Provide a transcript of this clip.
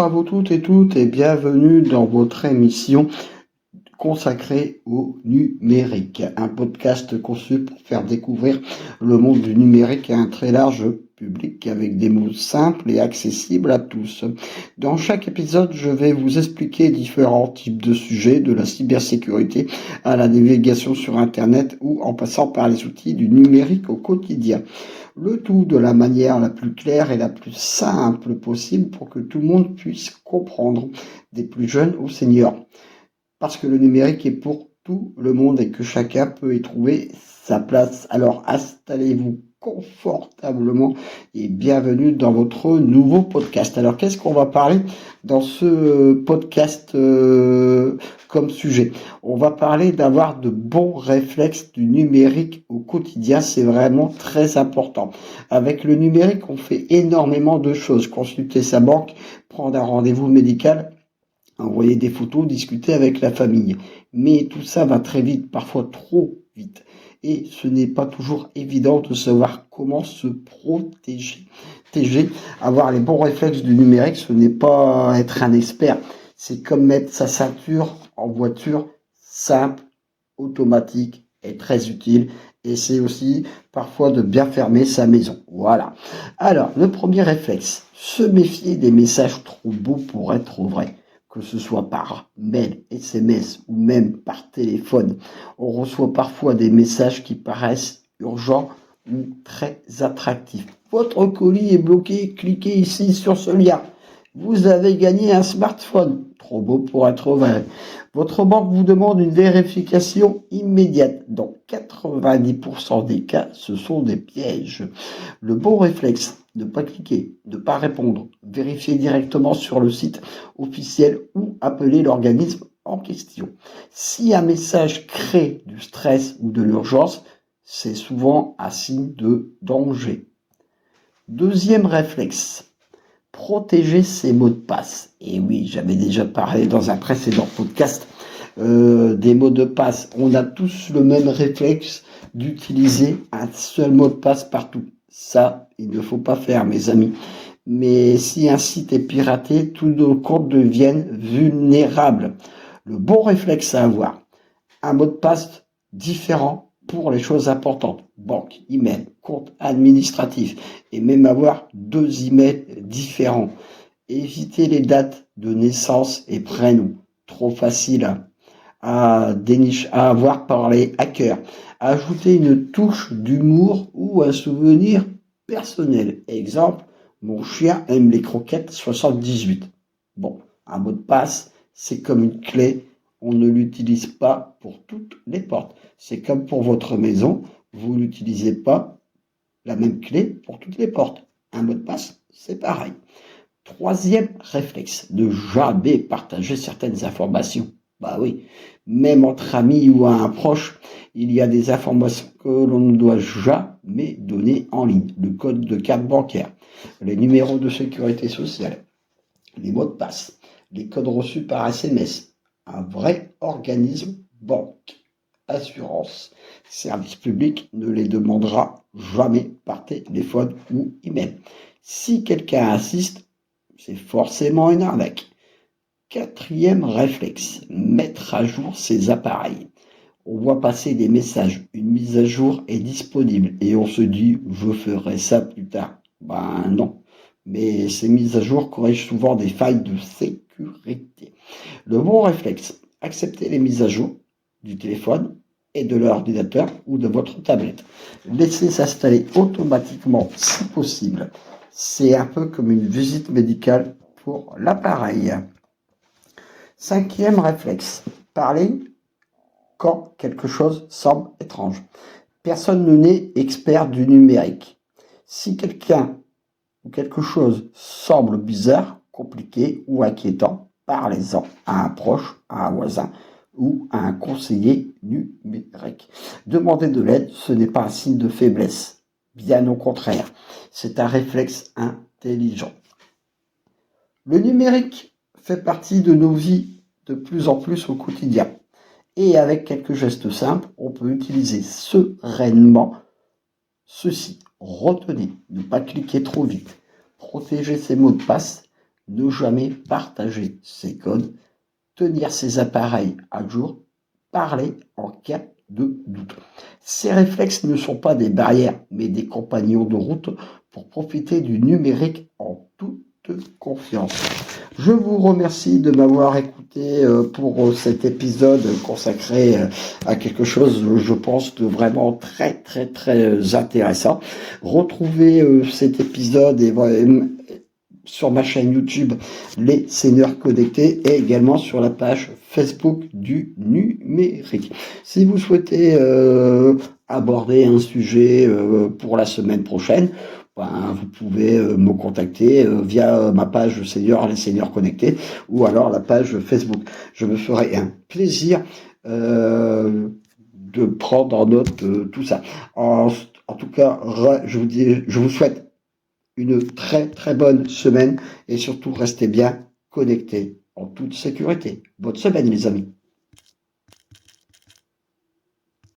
à vous toutes et toutes et bienvenue dans votre émission consacrée au numérique, un podcast conçu pour faire découvrir le monde du numérique à un très large public avec des mots simples et accessibles à tous. Dans chaque épisode, je vais vous expliquer différents types de sujets, de la cybersécurité à la navigation sur Internet ou en passant par les outils du numérique au quotidien. Le tout de la manière la plus claire et la plus simple possible pour que tout le monde puisse comprendre, des plus jeunes aux seniors. Parce que le numérique est pour tout le monde et que chacun peut y trouver sa place. Alors installez-vous confortablement et bienvenue dans votre nouveau podcast. Alors qu'est-ce qu'on va parler dans ce podcast comme sujet? On va parler d'avoir de bons réflexes du numérique au quotidien, c'est vraiment très important. Avec le numérique, on fait énormément de choses. Consulter sa banque, prendre un rendez-vous médical, envoyer des photos, discuter avec la famille. Mais tout ça va très vite, parfois trop vite. Et ce n'est pas toujours évident de savoir comment se protéger. Avoir les bons réflexes du numérique, ce n'est pas être un expert. C'est comme mettre sa ceinture en voiture, simple, automatique et très utile. Et c'est aussi parfois de bien fermer sa maison. Voilà. Alors, le premier réflexe, se méfier des messages trop beaux pour être vrais. Que ce soit par mail, SMS ou même par téléphone. On reçoit parfois des messages qui paraissent urgents ou très attractifs. Votre colis est bloqué, cliquez ici sur ce lien. Vous avez gagné un smartphone. Trop beau pour être vrai. Votre banque vous demande une vérification immédiate. Dans 90% des cas, ce sont des pièges. Le bon réflexe, ne pas cliquer, ne pas répondre, vérifier directement sur le site officiel ou appeler l'organisme en question. Si un message crée du stress ou de l'urgence, c'est souvent un signe de danger. Deuxième réflexe, protéger ses mots de passe. Et oui, j'avais déjà parlé dans un précédent podcast des mots de passe. On a tous le même réflexe d'utiliser un seul mot de passe partout. Ça, il ne faut pas faire, mes amis. Mais si un site est piraté, tous nos comptes deviennent vulnérables. Le bon réflexe à avoir, un mot de passe différent pour les choses importantes. Banque, email, compte administratif et même avoir 2 emails différents. Évitez les dates de naissance et prénom. Trop facile à avoir par les hackers. Ajouter une touche d'humour ou un souvenir personnel. Exemple, mon chien aime les croquettes 78. Bon, un mot de passe, c'est comme une clé. On ne l'utilise pas pour toutes les portes. C'est comme pour votre maison, vous n'utilisez pas la même clé pour toutes les portes. Un mot de passe, c'est pareil. Troisième réflexe, ne jamais partager certaines informations. Bah oui, même entre amis ou à un proche, il y a des informations que l'on ne doit jamais donner en ligne. Le code de carte bancaire, les numéros de sécurité sociale, les mots de passe, les codes reçus par SMS. Un vrai organisme, banque, assurance, service public ne les demandera jamais par téléphone ou email. Si quelqu'un insiste, c'est forcément une arnaque. Quatrième réflexe, mettre à jour ses appareils. On voit passer des messages, une mise à jour est disponible et on se dit je ferai ça plus tard. Ben non, mais ces mises à jour corrigent souvent des failles de sécurité. Le bon réflexe, accepter les mises à jour du téléphone et de l'ordinateur ou de votre tablette. Laissez s'installer automatiquement si possible. C'est un peu comme une visite médicale pour l'appareil. Cinquième réflexe, parler quand quelque chose semble étrange. Personne n'est expert du numérique. Si quelqu'un ou quelque chose semble bizarre, compliqué ou inquiétant, parlez-en à un proche, à un voisin ou à un conseiller numérique. Demander de l'aide, ce n'est pas un signe de faiblesse. Bien au contraire, c'est un réflexe intelligent. Le numérique fait partie de nos vies de plus en plus au quotidien. Et avec quelques gestes simples, on peut utiliser sereinement ceci. Retenez, ne pas cliquer trop vite. Protéger ses mots de passe, ne jamais partager ses codes, tenir ses appareils à jour, parler en cas de doute. Ces réflexes ne sont pas des barrières, mais des compagnons de route pour profiter du numérique en toute confiance. Je vous remercie de m'avoir écouté pour cet épisode consacré à quelque chose, je pense, de vraiment très très très intéressant. Retrouvez cet épisode sur ma chaîne YouTube Les Seigneurs Connectés et également sur la page Facebook du numérique. Si vous souhaitez aborder un sujet pour la semaine prochaine, vous pouvez me contacter via ma page Les Seigneurs Connectés ou alors la page Facebook. Je me ferai un plaisir de prendre en note tout ça. En tout cas, je vous souhaite une très très bonne semaine et surtout restez bien connectés en toute sécurité. Bonne semaine les amis.